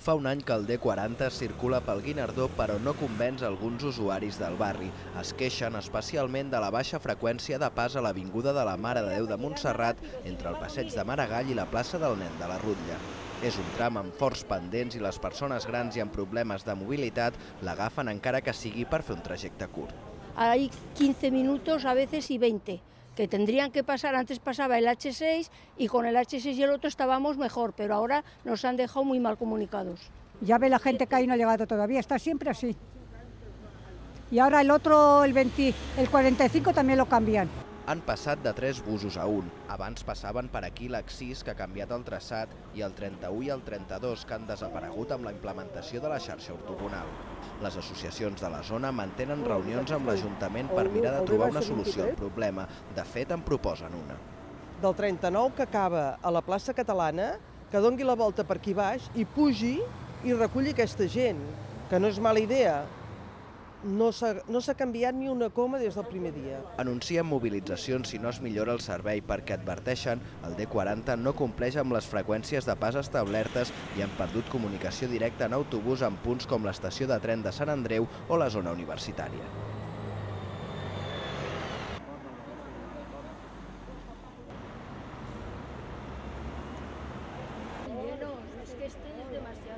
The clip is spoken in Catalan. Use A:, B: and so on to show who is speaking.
A: Fa un any que el D40 circula pel Guinardó però no convenç alguns usuaris del barri. Es queixen especialment de la baixa freqüència de pas a l'Avinguda de la Mare de Déu de Montserrat entre el Passeig de Maragall i la plaça del Nen de la Rutlla. És un tram amb forts pendents i les persones grans i amb problemes de mobilitat l'agafen encara que sigui per fer un trajecte curt.
B: Hay 15 minutos a veces y 20, que tendrían que pasar. Antes pasaba el H6 y con el H6 y el otro estábamos mejor, pero ahora nos han dejado muy mal comunicados.
C: Ya ve la gente que ahí no ha llegado todavía, está siempre así. Y ahora el otro, el 45 también lo cambian.
A: Han passat de 3 busos a 1. Abans passaven per aquí l'Accís, que ha canviat el traçat, i el 31 i el 32, que han desaparegut amb la implementació de la xarxa ortogonal. Les associacions de la zona mantenen reunions amb l'Ajuntament per mirar de trobar una solució al problema. De fet, en proposen una.
D: Del 39 que acaba a la plaça Catalana, que doni la volta per aquí baix i pugi i reculli aquesta gent, que no és mala idea. No s'ha canviat ni una coma des del primer dia.
A: Anuncien mobilitzacions si no es millora el servei perquè adverteixen el D40 no compleix amb les freqüències de pas establertes i han perdut comunicació directa en autobús en punts com l'estació de tren de Sant Andreu o la zona universitària.
B: Es que este es demasiado.